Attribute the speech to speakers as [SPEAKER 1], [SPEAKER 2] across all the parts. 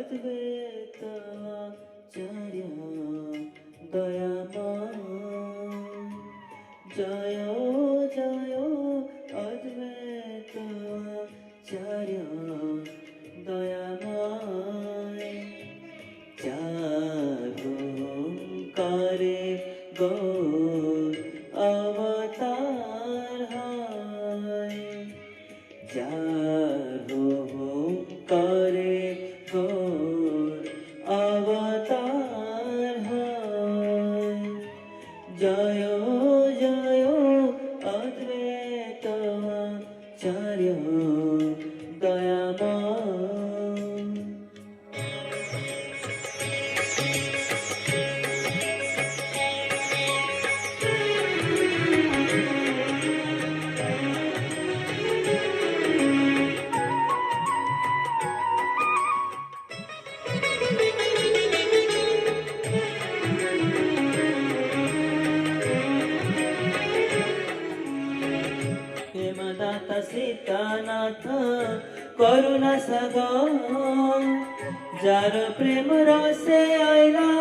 [SPEAKER 1] অদ্বৈত আচার্য দয়াময়। জয় জয় অদ্বৈত আচার্য দয়াময়। যার করে গৌর অবতার হয়, যার করে গৌর অবতার হয়। জয় জয় অদ্বৈত আচার্য দয়াময়। প্রেমদাতা সীতানাথ করুণা সাগর, যার প্রেম রসে আইলা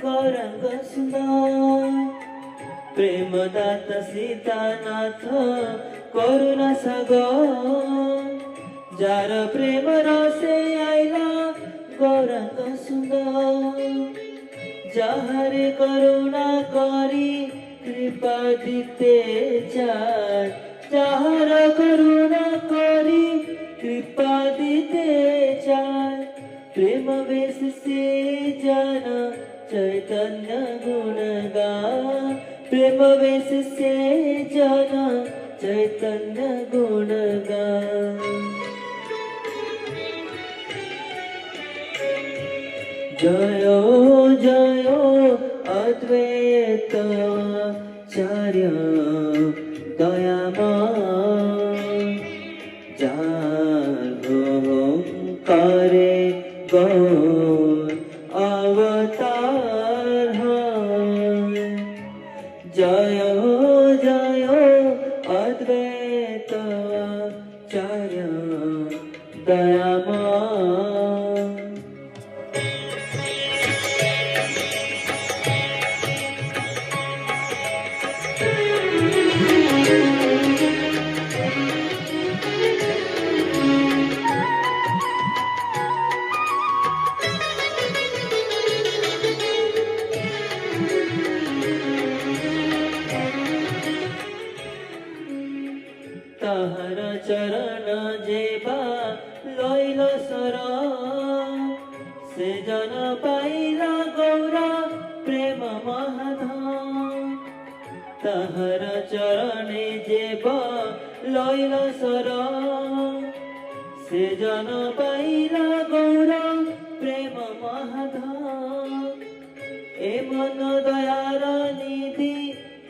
[SPEAKER 1] গৌরাঙ্গ সুন্দর। প্রেমদাতা সীতানাথ করুণা সাগর, যার প্রেম রসে আইলা গৌরাঙ্গ সুন্দর। যাহারে করুণা করি কৃপা দিতে চায়, যাহার করুণা করি কৃপা দিতে চায়। প্রেম বেশ সে জানা চৈতন্য গুণগান, প্রেম বেশ সে জানা চৈতন্য গুণগান। জয় জয় অদ্বৈত আচার্য দয়াময়। যার করে গৌর অবতার হয়। জয় জয় অদ্বৈত আচার্য দয়াময়। তাহার চরণ যেবা লইল শরণ, সে জন পাইলা গৌরা প্রেম মহাধন। তাহার চরণে যেবা লইল শরণ, সে জন পাইলা গৌরা প্রেম মহাধন। এমন দয়ার নিধি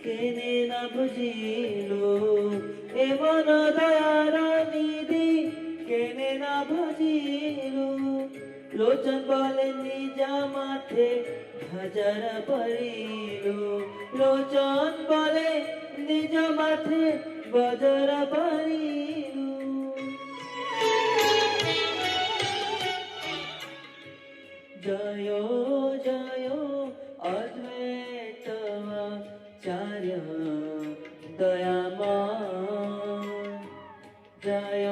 [SPEAKER 1] কেনে না বুঝিল, এমন দয়ার নিধি কেনে না বুঝিল। লোচন বলে নিজ মাঠে হাজার পড়িল, লোচন বলে নিজ মাঠে বজর পড়িল। জয় জয় অদ্বৈত আচার্য দয়াময়। জয়